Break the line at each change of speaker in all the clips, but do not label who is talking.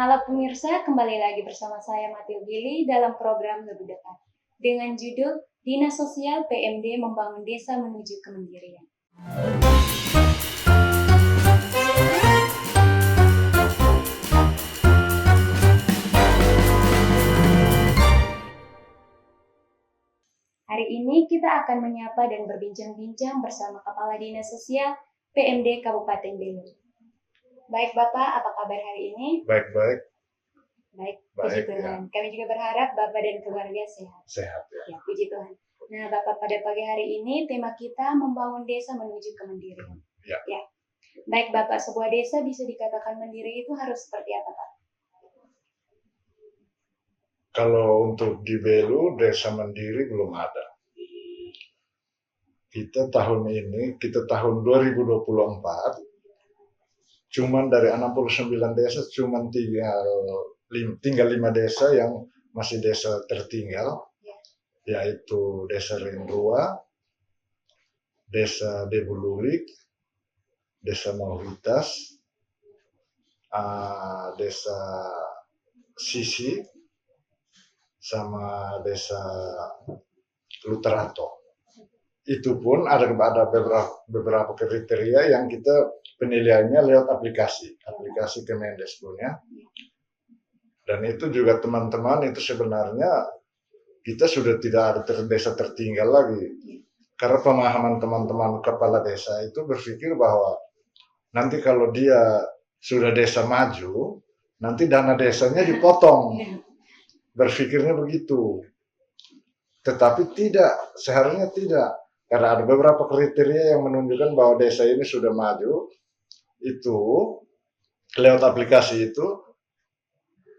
Halo pemirsa, kembali lagi bersama saya Matil Gili dalam program Lebih Dekat dengan judul Dinas Sosial PMD Membangun Desa Menuju Kemandirian. Hari ini kita akan menyapa dan berbincang-bincang bersama Kepala Dinas Sosial PMD Kabupaten Belu. Baik Bapak, apa kabar hari ini?
Baik.
Baik, puji Tuhan. Ya. Kami juga berharap Bapak dan keluarga sehat.
Sehat ya.
Ya, puji Tuhan. Nah, Bapak, pada pagi hari ini tema kita membangun desa menuju kemandirian. Ya. Baik Bapak, sebuah desa bisa dikatakan mandiri itu harus seperti apa Pak?
Kalau untuk di Belu, desa mandiri belum ada. Kita tahun 2024, cuman dari 69 desa, cuman tinggal 5 desa yang masih desa tertinggal, yaitu Desa Renrua, Desa Debulurik, Desa Mauhitas, Desa Sisi, sama Desa Luterato. Itu pun ada beberapa kriteria yang kita penilaiannya lewat aplikasi Kemendes punya. Dan itu juga teman-teman itu sebenarnya kita sudah tidak ada desa tertinggal lagi. Karena pemahaman teman-teman kepala desa itu berpikir bahwa nanti kalau dia sudah desa maju, nanti dana desanya dipotong. Berpikirnya begitu. Tetapi tidak, seharusnya tidak. Karena ada beberapa kriteria yang menunjukkan bahwa desa ini sudah maju, itu lewat aplikasi itu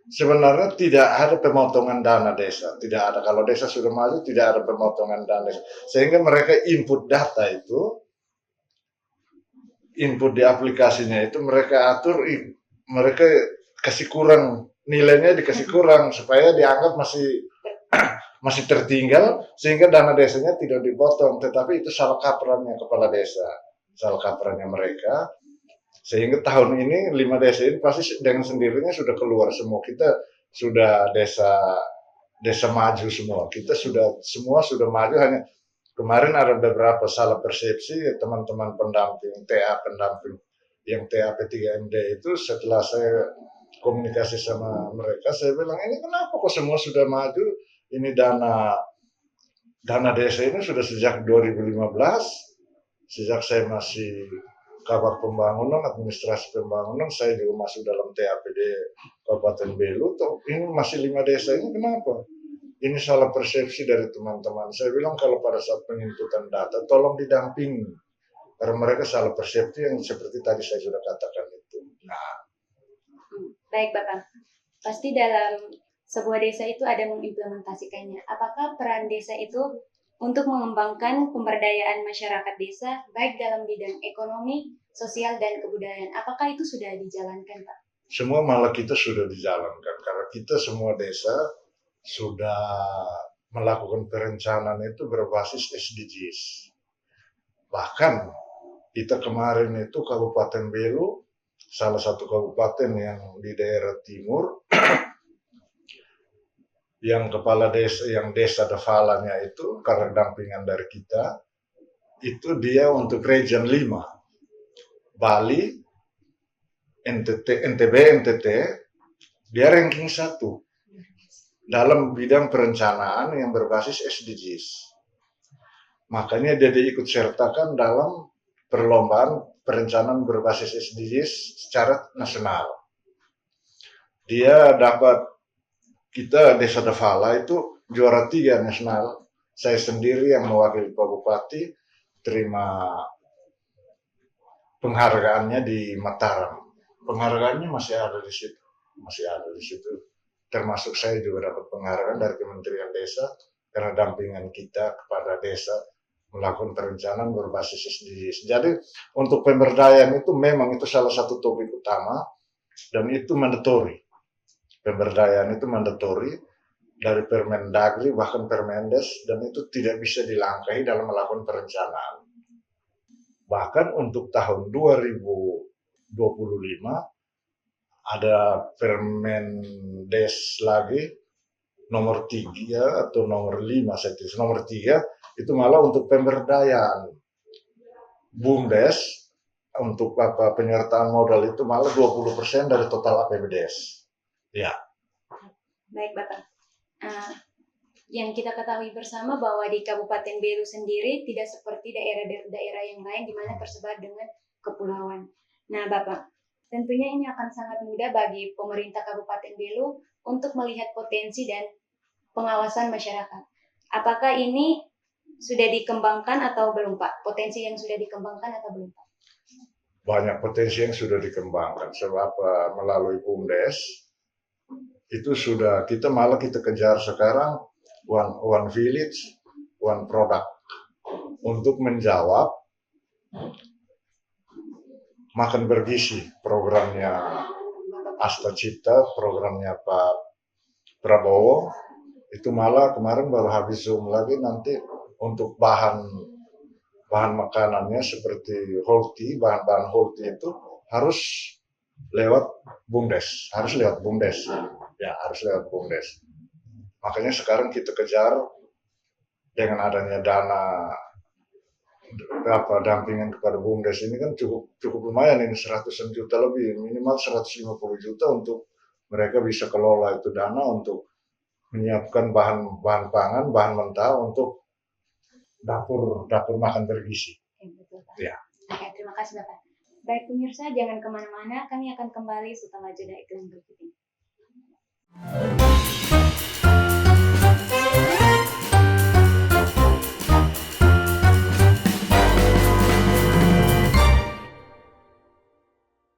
sebenarnya tidak ada pemotongan dana desa, tidak ada. Kalau desa sudah maju tidak ada pemotongan dana desa. Sehingga mereka input data itu, input di aplikasinya itu mereka atur, mereka kasih kurang, nilainya dikasih kurang supaya dianggap masih tertinggal, sehingga dana desanya tidak dipotong. Tetapi itu salah kaprahnya kepala desa, salah kaprahnya mereka, sehingga tahun ini 5 desa ini pasti dengan sendirinya sudah keluar semua. Kita sudah desa maju semua, kita semua sudah maju. Hanya kemarin ada beberapa salah persepsi teman-teman pendamping yang TAP 3MD itu. Setelah saya komunikasi sama mereka, saya bilang, ini kenapa kok semua sudah maju? Ini dana desa ini sudah sejak 2015, sejak saya masih Kabak Pembangunan, Administrasi Pembangunan, saya juga masuk dalam TAPD Kabupaten Belu. Ini masih 5 desa ini kenapa? Ini salah persepsi dari teman-teman. Saya bilang kalau pada saat penginputan data, tolong didampingi. Karena mereka salah persepsi yang seperti tadi saya sudah katakan itu. Nah.
Baik Bapak, pasti dalam sebuah desa itu ada mengimplementasikannya. Apakah peran desa itu untuk mengembangkan pemberdayaan masyarakat desa, baik dalam bidang ekonomi, sosial, dan kebudayaan? Apakah itu sudah dijalankan, Pak?
Semua malah kita sudah dijalankan, karena kita semua desa sudah melakukan perencanaan itu berbasis SDGs. Bahkan kita kemarin itu Kabupaten Belu, salah satu kabupaten yang di daerah timur, yang kepala desa, yang desa defalanya itu karena dampingan dari kita, itu dia untuk region 5, Bali, NTB, NTT, dia ranking 1 dalam bidang perencanaan yang berbasis SDGs. Makanya dia diikut sertakan dalam perlombaan perencanaan berbasis SDGs secara nasional. Dia dapat, kita Desa Defala itu juara 3 nasional. Saya sendiri yang mewakili Pak Bupati terima penghargaannya di Mataram. Penghargaannya masih ada di situ. Termasuk saya juga dapat penghargaan dari Kementerian Desa karena dampingan kita kepada desa melakukan perencanaan berbasis SDGs. Jadi untuk pemberdayaan itu memang itu salah satu topik utama, dan itu mandatori. Pemberdayaan itu mandatori dari Permendagri bahkan Permendes, dan itu tidak bisa dilangkahi dalam melakukan perencanaan. Bahkan untuk tahun 2025 ada Permendes lagi nomor 3 atau nomor 5, nomor 3 itu malah untuk pemberdayaan BUMDes untuk penyertaan modal itu malah 20% dari total APBDes. Ya.
Baik Bapak. Yang kita ketahui bersama bahwa di Kabupaten Belu sendiri tidak seperti daerah-daerah yang lain di mana tersebar dengan kepulauan. Nah Bapak, tentunya ini akan sangat mudah bagi pemerintah Kabupaten Belu untuk melihat potensi dan pengawasan masyarakat. Apakah ini sudah dikembangkan atau belum Pak? Potensi yang sudah dikembangkan atau belum Pak?
Banyak potensi yang sudah dikembangkan sebab melalui BUMDes itu sudah kita kejar sekarang one village, one product untuk menjawab makan bergizi programnya Asta Cipta, programnya Pak Prabowo itu malah kemarin baru habis Zoom lagi nanti untuk bahan makanannya seperti whole bahan-bahan whole itu harus lewat BUMDes, harus lewat BUMDes. Makanya sekarang kita kejar dengan adanya dana dampingan kepada BUMDes ini kan cukup lumayan ini 100 juta lebih, minimal 150 juta untuk mereka bisa kelola itu dana untuk menyiapkan bahan pangan, bahan mentah untuk dapur makan bergizi.
Betul Pak.
Ya.
Oke, terima kasih Bapak. Baik pemirsa, jangan kemana-mana, kami akan kembali setelah jeda iklan berikut ini.